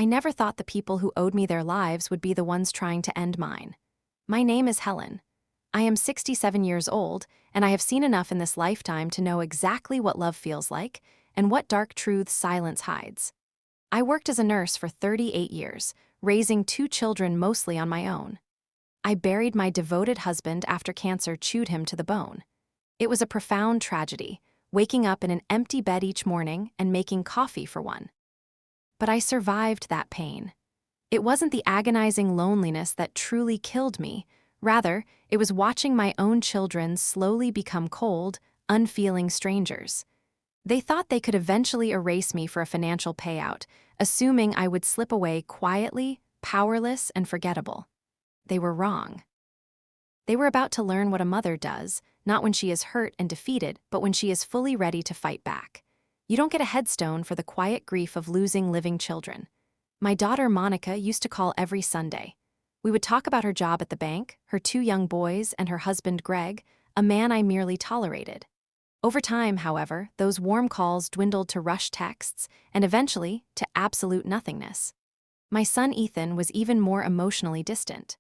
I never thought the people who owed me their lives would be the ones trying to end mine. My name is Helen. I am 67 years old, and I have seen enough in this lifetime to know exactly what love feels like and what dark truths silence hides. I worked as a nurse for 38 years, raising 2 children mostly on my own. I buried my devoted husband after cancer chewed him to the bone. It was a profound tragedy, waking up in an empty bed each morning and making coffee for one. But I survived that pain. It wasn't the agonizing loneliness that truly killed me. Rather, it was watching my own children slowly become cold, unfeeling strangers. They thought they could eventually erase me for a financial payout, assuming I would slip away quietly, powerless, and forgettable. They were wrong. They were about to learn what a mother does, not when she is hurt and defeated, but when she is fully ready to fight back. You don't get a headstone for the quiet grief of losing living children. My daughter Monica used to call every Sunday. We would talk about her job at the bank, her 2 young boys, and her husband Greg, a man I merely tolerated. Over time, however, those warm calls dwindled to rushed texts and eventually to absolute nothingness. My son Ethan was even more emotionally distant.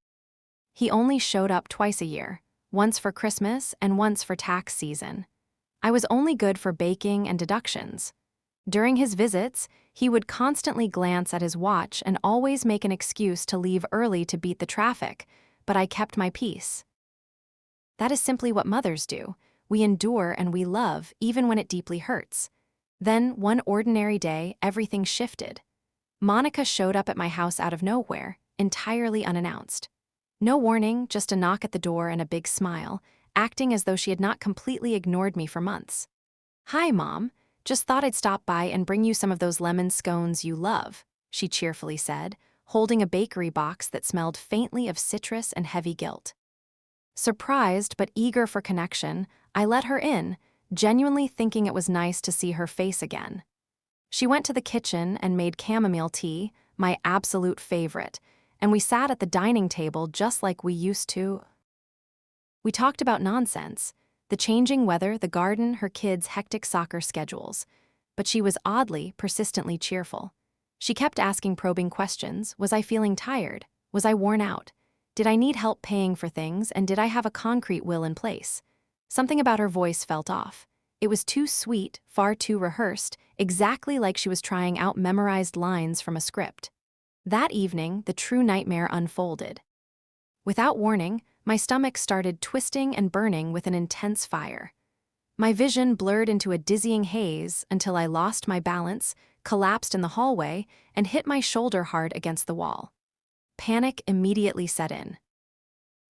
He only showed up twice a year, once for Christmas and once for tax season. I was only good for baking and deductions. During his visits, he would constantly glance at his watch and always make an excuse to leave early to beat the traffic, but I kept my peace. That is simply what mothers do. We endure and we love, even when it deeply hurts. Then, one ordinary day, everything shifted. Monica showed up at my house out of nowhere, entirely unannounced. No warning, just a knock at the door and a big smile, acting as though she had not completely ignored me for months. "Hi, Mom. Just thought I'd stop by and bring you some of those lemon scones you love," she cheerfully said, holding a bakery box that smelled faintly of citrus and heavy guilt. Surprised but eager for connection, I let her in, genuinely thinking it was nice to see her face again. She went to the kitchen and made chamomile tea, my absolute favorite, and we sat at the dining table just like we used to. We talked about nonsense, the changing weather, the garden, her kids' hectic soccer schedules. But she was oddly, persistently cheerful. She kept asking probing questions. Was I feeling tired? Was I worn out? Did I need help paying for things, and did I have a concrete will in place? Something about her voice felt off. It was too sweet, far too rehearsed, exactly like she was trying out memorized lines from a script. That evening, the true nightmare unfolded. Without warning, my stomach started twisting and burning with an intense fire. My vision blurred into a dizzying haze until I lost my balance, collapsed in the hallway, and hit my shoulder hard against the wall. Panic immediately set in.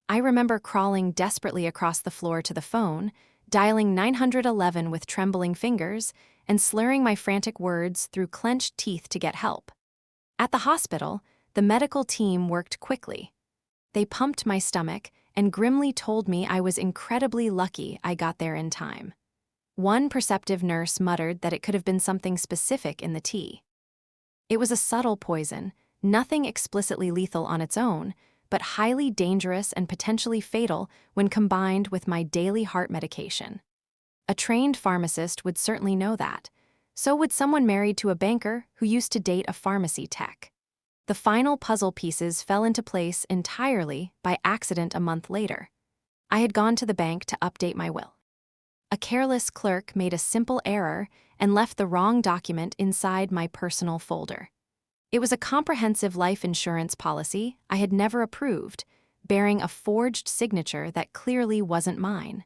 I remember crawling desperately across the floor to the phone, dialing 911 with trembling fingers, and slurring my frantic words through clenched teeth to get help. At the hospital, the medical team worked quickly. They pumped my stomach and grimly told me I was incredibly lucky I got there in time. One perceptive nurse muttered that it could have been something specific in the tea. It was a subtle poison, nothing explicitly lethal on its own, but highly dangerous and potentially fatal when combined with my daily heart medication. A trained pharmacist would certainly know that. So would someone married to a banker who used to date a pharmacy tech. The final puzzle pieces fell into place entirely by accident a month later. I had gone to the bank to update my will. A careless clerk made a simple error and left the wrong document inside my personal folder. It was a comprehensive life insurance policy I had never approved, bearing a forged signature that clearly wasn't mine.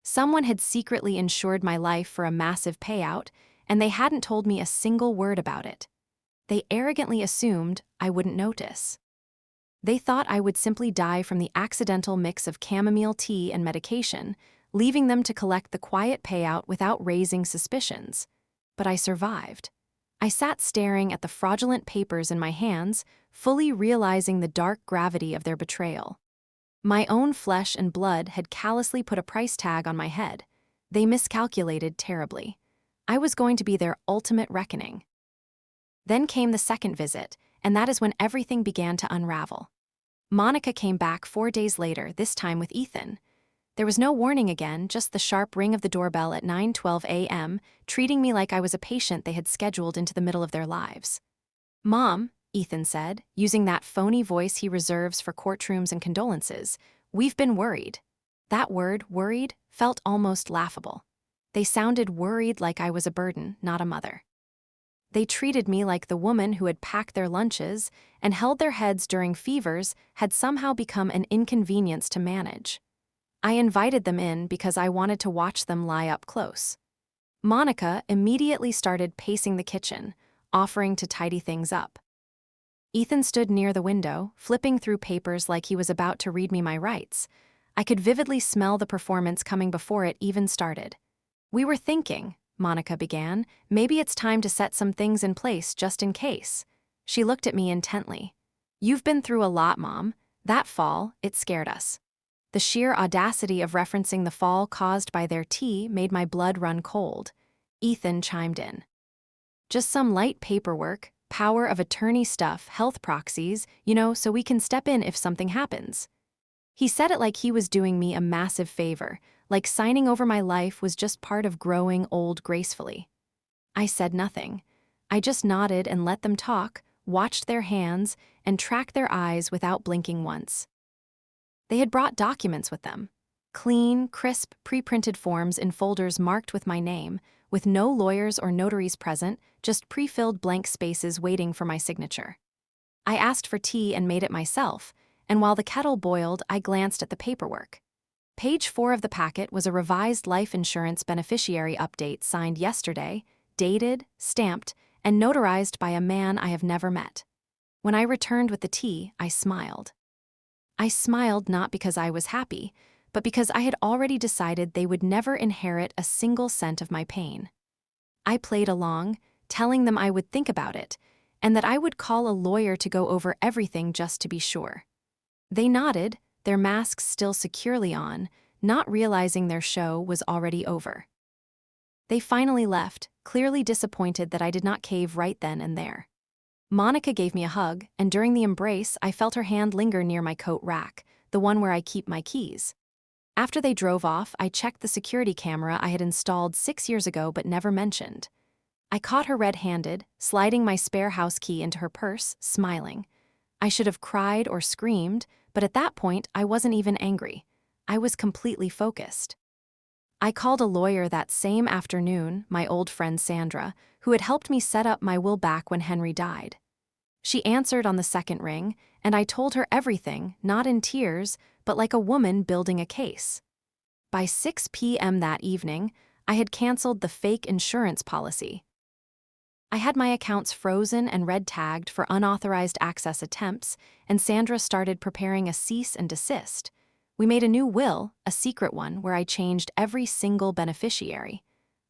Someone had secretly insured my life for a massive payout, and they hadn't told me a single word about it. They arrogantly assumed I wouldn't notice. They thought I would simply die from the accidental mix of chamomile tea and medication, leaving them to collect the quiet payout without raising suspicions. But I survived. I sat staring at the fraudulent papers in my hands, fully realizing the dark gravity of their betrayal. My own flesh and blood had callously put a price tag on my head. They miscalculated terribly. I was going to be their ultimate reckoning. Then came the second visit, and that is when everything began to unravel. Monica came back 4 days later, this time with Ethan. There was no warning again, just the sharp ring of the doorbell at 9:12 a.m., treating me like I was a patient they had scheduled into the middle of their lives. "Mom," Ethan said, using that phony voice he reserves for courtrooms and condolences. "We've been worried." That word, worried, felt almost laughable. They sounded worried like I was a burden, not a mother. They treated me like the woman who had packed their lunches and held their heads during fevers had somehow become an inconvenience to manage. I invited them in because I wanted to watch them lie up close. Monica immediately started pacing the kitchen, offering to tidy things up. Ethan stood near the window, flipping through papers like he was about to read me my rights. I could vividly smell the performance coming before it even started. "We were thinking," Monica began, "maybe it's time to set some things in place just in case." She looked at me intently. "You've been through a lot, Mom. That fall, it scared us." The sheer audacity of referencing the fall caused by their tea made my blood run cold. Ethan chimed in. "Just some light paperwork, power of attorney stuff, health proxies, so we can step in if something happens." He said it like he was doing me a massive favor, like signing over my life was just part of growing old gracefully. I said nothing. I just nodded and let them talk, watched their hands, and tracked their eyes without blinking once. They had brought documents with them. Clean, crisp, pre-printed forms in folders marked with my name, with no lawyers or notaries present, just pre-filled blank spaces waiting for my signature. I asked for tea and made it myself, and while the kettle boiled, I glanced at the paperwork. Page 4 of the packet was a revised life insurance beneficiary update signed yesterday, dated, stamped, and notarized by a man I have never met. When I returned with the tea, I smiled. I smiled not because I was happy, but because I had already decided they would never inherit a single cent of my pain. I played along, telling them I would think about it, and that I would call a lawyer to go over everything just to be sure. They nodded, their masks still securely on, not realizing their show was already over. They finally left, clearly disappointed that I did not cave right then and there. Monica gave me a hug, and during the embrace, I felt her hand linger near my coat rack, the one where I keep my keys. After they drove off, I checked the security camera I had installed 6 years ago but never mentioned. I caught her red-handed, sliding my spare house key into her purse, smiling. I should have cried or screamed, but at that point, I wasn't even angry. I was completely focused. I called a lawyer that same afternoon, my old friend Sandra, who had helped me set up my will back when Henry died. She answered on the second ring, and I told her everything, not in tears, but like a woman building a case. By 6 p.m. that evening, I had canceled the fake insurance policy. I had my accounts frozen and red-tagged for unauthorized access attempts, and Sandra started preparing a cease and desist. We made a new will, a secret one, where I changed every single beneficiary.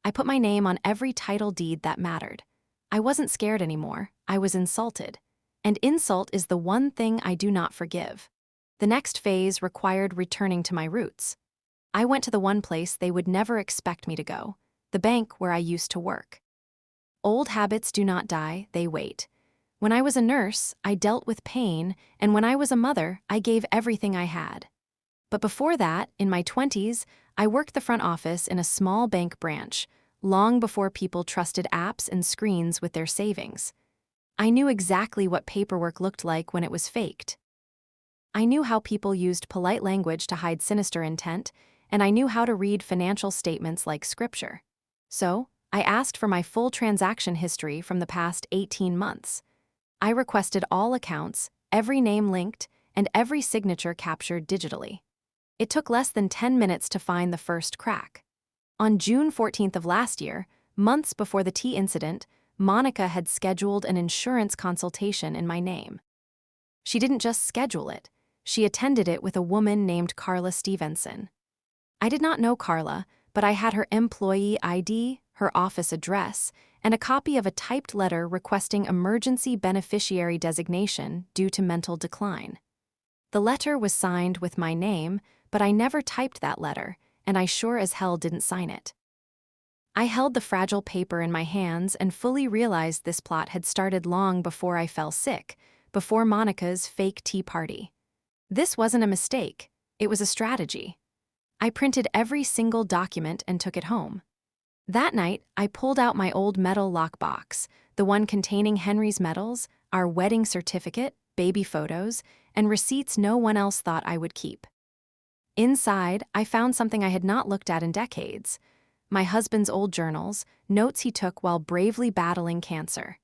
I put my name on every title deed that mattered. I wasn't scared anymore, I was insulted. And insult is the one thing I do not forgive. The next phase required returning to my roots. I went to the one place they would never expect me to go, the bank where I used to work. Old habits do not die, they wait. When I was a nurse, I dealt with pain, and when I was a mother, I gave everything I had. But before that, in my 20s, I worked the front office in a small bank branch, long before people trusted apps and screens with their savings. I knew exactly what paperwork looked like when it was faked. I knew how people used polite language to hide sinister intent, and I knew how to read financial statements like scripture. So, I asked for my full transaction history from the past 18 months. I requested all accounts, every name linked, and every signature captured digitally. It took less than 10 minutes to find the first crack. On June 14th of last year, months before the tea incident, Monica had scheduled an insurance consultation in my name. She didn't just schedule it, she attended it with a woman named Carla Stevenson. I did not know Carla, but I had her employee ID, her office address, and a copy of a typed letter requesting emergency beneficiary designation due to mental decline. The letter was signed with my name, but I never typed that letter, and I sure as hell didn't sign it. I held the fragile paper in my hands and fully realized this plot had started long before I fell sick, before Monica's fake tea party. This wasn't a mistake, it was a strategy. I printed every single document and took it home. That night, I pulled out my old metal lockbox, the one containing Henry's medals, our our wedding certificate, baby photos, and receipts no one else thought I would keep. Inside, I found something I had not looked at in decades: my husband's old journals, notes he took while bravely battling cancer.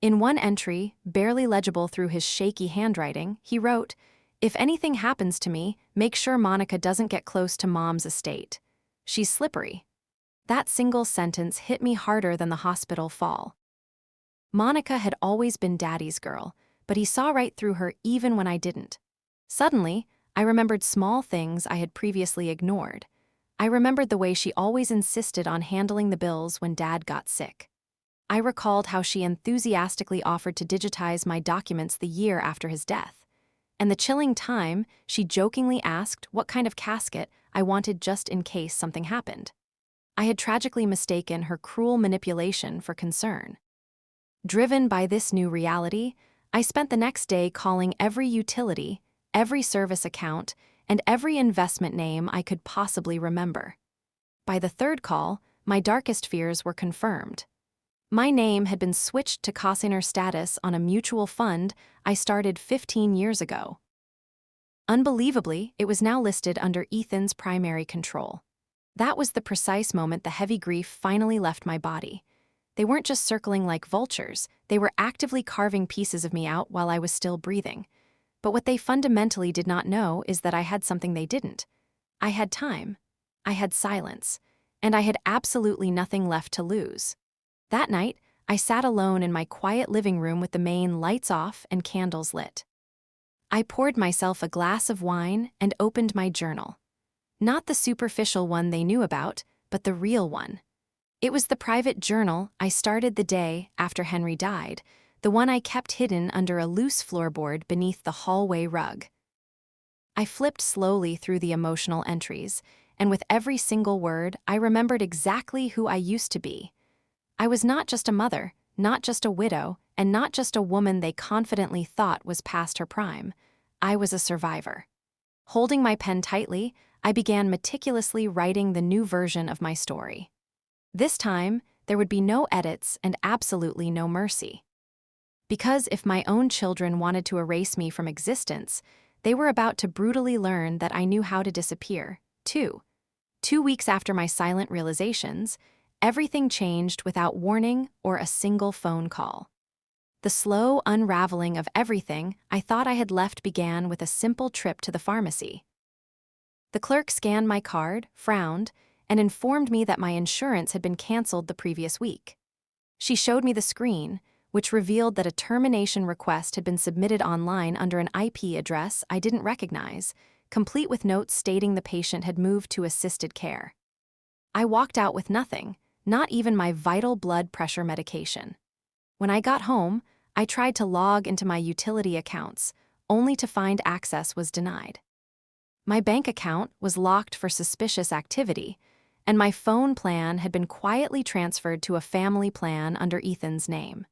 In one entry, barely legible through his shaky handwriting, he wrote, "If anything happens to me, make sure Monica doesn't get close to Mom's estate. She's slippery." That single sentence hit me harder than the hospital fall. Monica had always been Daddy's girl, but he saw right through her even when I didn't. Suddenly, I remembered small things I had previously ignored. I remembered the way she always insisted on handling the bills when Dad got sick. I recalled how she enthusiastically offered to digitize my documents the year after his death, and the chilling time she jokingly asked what kind of casket I wanted just in case something happened. I had tragically mistaken her cruel manipulation for concern. Driven by this new reality, I spent the next day calling every utility, every service account, and every investment name I could possibly remember. By the third call, my darkest fears were confirmed. My name had been switched to consignor status on a mutual fund I started 15 years ago. Unbelievably, it was now listed under Ethan's primary control. That was the precise moment the heavy grief finally left my body. They weren't just circling like vultures, they were actively carving pieces of me out while I was still breathing. But what they fundamentally did not know is that I had something they didn't. I had time. I had silence. And I had absolutely nothing left to lose. That night, I sat alone in my quiet living room with the main lights off and candles lit. I poured myself a glass of wine and opened my journal. Not the superficial one they knew about, but the real one. It was the private journal I started the day after Henry died, the one I kept hidden under a loose floorboard beneath the hallway rug. I flipped slowly through the emotional entries, and with every single word, I remembered exactly who I used to be. I was not just a mother, not just a widow, and not just a woman they confidently thought was past her prime. I was a survivor. Holding my pen tightly, I began meticulously writing the new version of my story. This time, there would be no edits and absolutely no mercy. Because if my own children wanted to erase me from existence, they were about to brutally learn that I knew how to disappear, too. 2 weeks after my silent realizations, everything changed without warning or a single phone call. The slow unraveling of everything I thought I had left began with a simple trip to the pharmacy. The clerk scanned my card, frowned, and informed me that my insurance had been canceled the previous week. She showed me the screen, which revealed that a termination request had been submitted online under an IP address I didn't recognize, complete with notes stating the patient had moved to assisted care. I walked out with nothing, not even my vital blood pressure medication. When I got home, I tried to log into my utility accounts, only to find access was denied. My bank account was locked for suspicious activity, and my phone plan had been quietly transferred to a family plan under Ethan's name.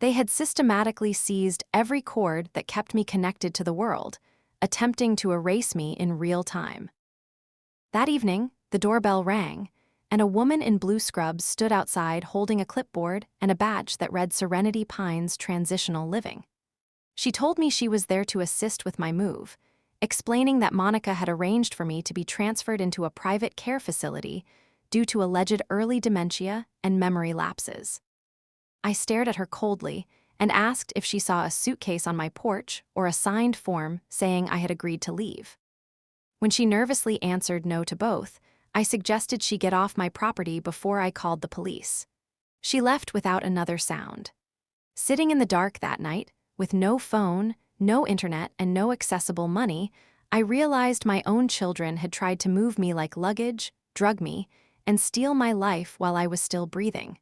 They had systematically seized every cord that kept me connected to the world, attempting to erase me in real time. That evening, the doorbell rang, and a woman in blue scrubs stood outside holding a clipboard and a badge that read Serenity Pines Transitional Living. She told me she was there to assist with my move, explaining that Monica had arranged for me to be transferred into a private care facility due to alleged early dementia and memory lapses. I stared at her coldly and asked if she saw a suitcase on my porch or a signed form saying I had agreed to leave. When she nervously answered no to both, I suggested she get off my property before I called the police. She left without another sound. Sitting in the dark that night, with no phone, no internet, and no accessible money, I realized my own children had tried to move me like luggage, drug me, and steal my life while I was still breathing.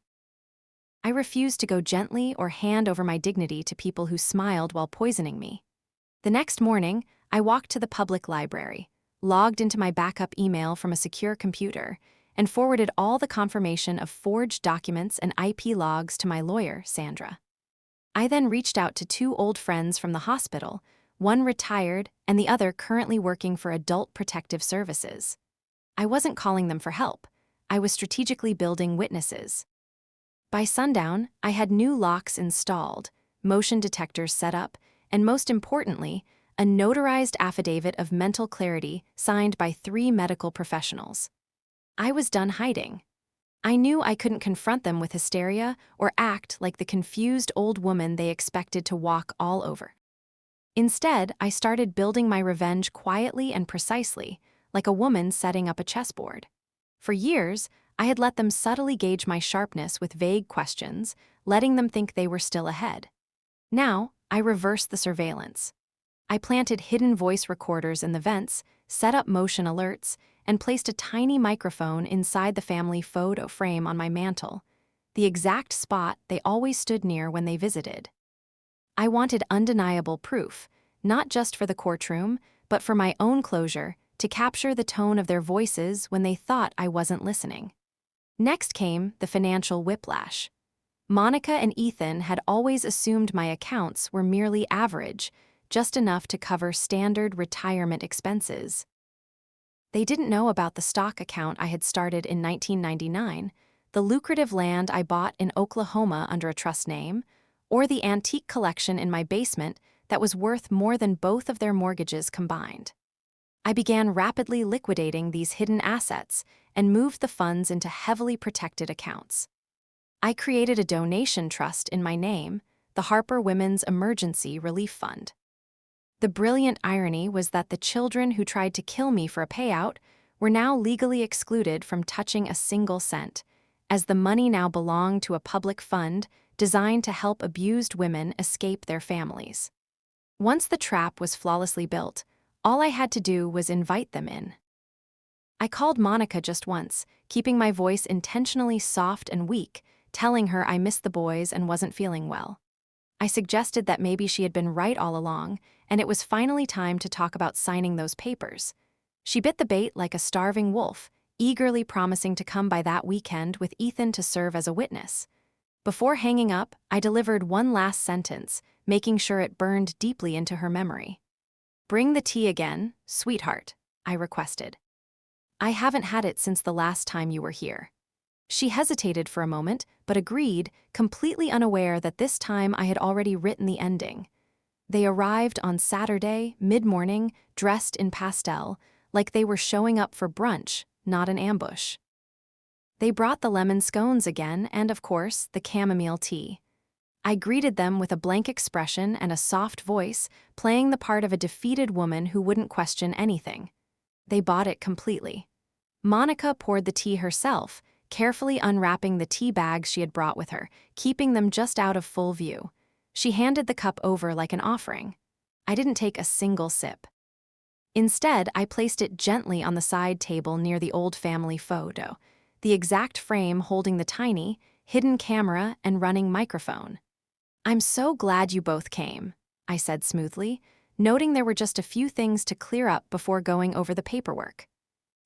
I refused to go gently or hand over my dignity to people who smiled while poisoning me. The next morning, I walked to the public library, logged into my backup email from a secure computer, and forwarded all the confirmation of forged documents and IP logs to my lawyer, Sandra. I then reached out to 2 old friends from the hospital, one retired and the other currently working for Adult Protective Services. I wasn't calling them for help. I was strategically building witnesses. By sundown, I had new locks installed, motion detectors set up, and most importantly, a notarized affidavit of mental clarity signed by 3 medical professionals. I was done hiding. I knew I couldn't confront them with hysteria or act like the confused old woman they expected to walk all over. Instead, I started building my revenge quietly and precisely, like a woman setting up a chessboard. For years, I had let them subtly gauge my sharpness with vague questions, letting them think they were still ahead. Now, I reversed the surveillance. I planted hidden voice recorders in the vents, set up motion alerts, and placed a tiny microphone inside the family photo frame on my mantle, the exact spot they always stood near when they visited. I wanted undeniable proof, not just for the courtroom, but for my own closure, to capture the tone of their voices when they thought I wasn't listening. Next came the financial whiplash. Monica and Ethan had always assumed my accounts were merely average, just enough to cover standard retirement expenses. They didn't know about the stock account I had started in 1999, the lucrative land I bought in Oklahoma under a trust name, or the antique collection in my basement that was worth more than both of their mortgages combined. I began rapidly liquidating these hidden assets and moved the funds into heavily protected accounts. I created a donation trust in my name, the Harper Women's Emergency Relief Fund. The brilliant irony was that the children who tried to kill me for a payout were now legally excluded from touching a single cent, as the money now belonged to a public fund designed to help abused women escape their families. Once the trap was flawlessly built, all I had to do was invite them in. I called Monica just once, keeping my voice intentionally soft and weak, telling her I missed the boys and wasn't feeling well. I suggested that maybe she had been right all along, and it was finally time to talk about signing those papers. She bit the bait like a starving wolf, eagerly promising to come by that weekend with Ethan to serve as a witness. Before hanging up, I delivered one last sentence, making sure it burned deeply into her memory. "Bring the tea again, sweetheart," I requested. "I haven't had it since the last time you were here." She hesitated for a moment, but agreed, completely unaware that this time I had already written the ending. They arrived on Saturday, mid-morning, dressed in pastel, like they were showing up for brunch, not an ambush. They brought the lemon scones again and, of course, the chamomile tea. I greeted them with a blank expression and a soft voice, playing the part of a defeated woman who wouldn't question anything. They bought it completely. Monica poured the tea herself, carefully unwrapping the tea bags she had brought with her, keeping them just out of full view. She handed the cup over like an offering. I didn't take a single sip. Instead, I placed it gently on the side table near the old family photo, the exact frame holding the tiny, hidden camera and running microphone. "I'm so glad you both came," I said smoothly, noting there were just a few things to clear up before going over the paperwork.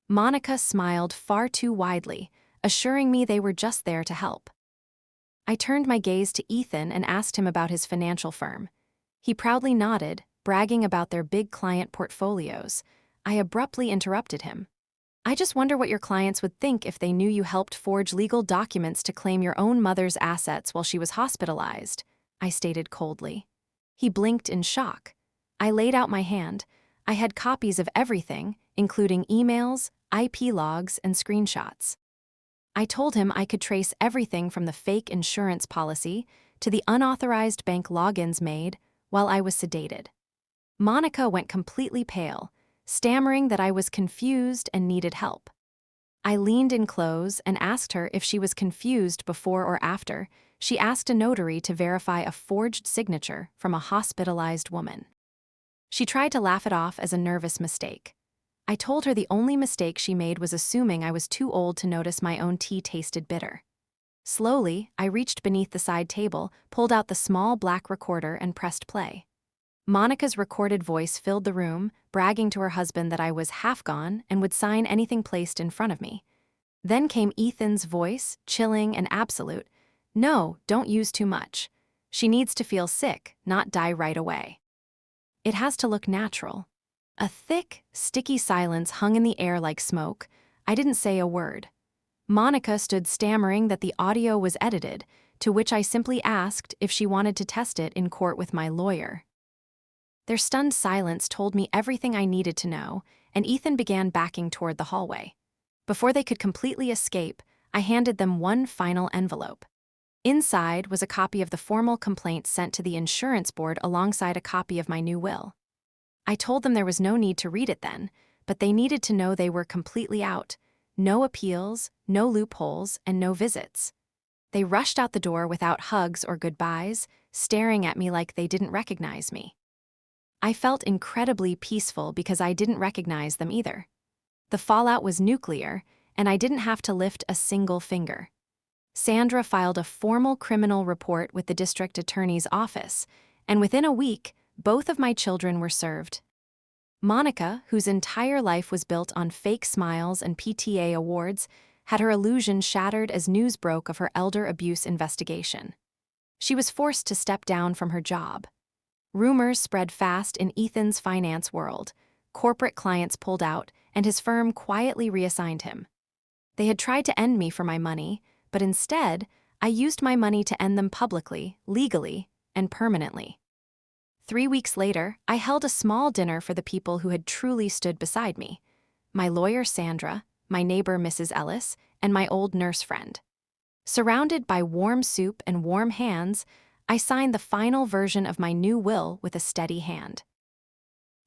Monica smiled far too widely, assuring me they were just there to help. I turned my gaze to Ethan and asked him about his financial firm. He proudly nodded, bragging about their big client portfolios. I abruptly interrupted him. "I just wonder what your clients would think if they knew you helped forge legal documents to claim your own mother's assets while she was hospitalized," I stated coldly. He blinked in shock. I laid out my hand. I had copies of everything, including emails, IP logs, and screenshots. I told him I could trace everything from the fake insurance policy to the unauthorized bank logins made while I was sedated. Monica went completely pale, stammering that I was confused and needed help. I leaned in close and asked her if she was confused before or after she asked a notary to verify a forged signature from a hospitalized woman. She tried to laugh it off as a nervous mistake. I told her the only mistake she made was assuming I was too old to notice my own tea tasted bitter. Slowly, I reached beneath the side table, pulled out the small black recorder and pressed play. Monica's recorded voice filled the room, bragging to her husband that I was half gone and would sign anything placed in front of me. Then came Ethan's voice, chilling and absolute. "No, don't use too much. She needs to feel sick, not die right away. It has to look natural." A thick, sticky silence hung in the air like smoke. I didn't say a word. Monica stood stammering that the audio was edited, to which I simply asked if she wanted to test it in court with my lawyer. Their stunned silence told me everything I needed to know, and Ethan began backing toward the hallway. Before they could completely escape, I handed them one final envelope. Inside was a copy of the formal complaint sent to the insurance board alongside a copy of my new will. I told them there was no need to read it then, but they needed to know they were completely out. No appeals, no loopholes, and no visits. They rushed out the door without hugs or goodbyes, staring at me like they didn't recognize me. I felt incredibly peaceful because I didn't recognize them either. The fallout was nuclear, and I didn't have to lift a single finger. Sandra filed a formal criminal report with the district attorney's office, and within a week, both of my children were served. Monica, whose entire life was built on fake smiles and PTA awards, had her illusion shattered as news broke of her elder abuse investigation. She was forced to step down from her job. Rumors spread fast in Ethan's finance world. Corporate clients pulled out, and his firm quietly reassigned him. They had tried to end me for my money, but instead, I used my money to end them publicly, legally, and permanently. 3 weeks later, I held a small dinner for the people who had truly stood beside me: my lawyer Sandra, my neighbor Mrs. Ellis, and my old nurse friend. Surrounded by warm soup and warm hands, I signed the final version of my new will with a steady hand.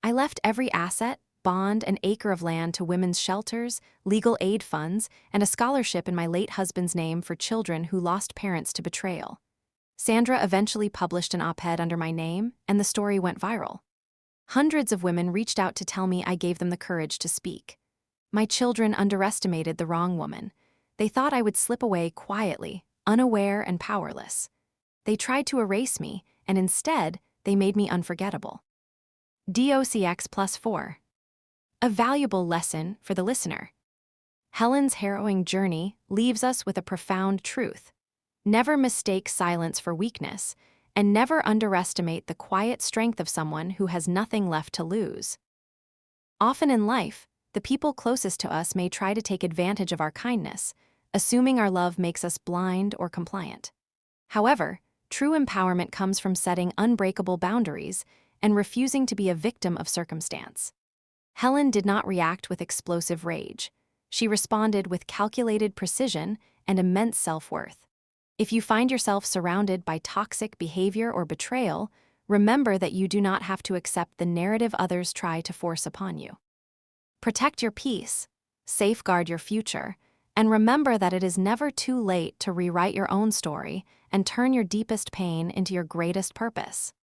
I left every asset, bond, and acre of land to women's shelters, legal aid funds, and a scholarship in my late husband's name for children who lost parents to betrayal. Sandra eventually published an op-ed under my name, and the story went viral. Hundreds of women reached out to tell me I gave them the courage to speak. My children underestimated the wrong woman. They thought I would slip away quietly, unaware and powerless. They tried to erase me, and instead, they made me unforgettable. DOCX+4. A valuable lesson for the listener. Helen's harrowing journey leaves us with a profound truth. Never mistake silence for weakness, and never underestimate the quiet strength of someone who has nothing left to lose. Often in life, the people closest to us may try to take advantage of our kindness, assuming our love makes us blind or compliant. However, true empowerment comes from setting unbreakable boundaries and refusing to be a victim of circumstance. Helen did not react with explosive rage. She responded with calculated precision and immense self-worth. If you find yourself surrounded by toxic behavior or betrayal, remember that you do not have to accept the narrative others try to force upon you. Protect your peace, safeguard your future, and remember that it is never too late to rewrite your own story and turn your deepest pain into your greatest purpose.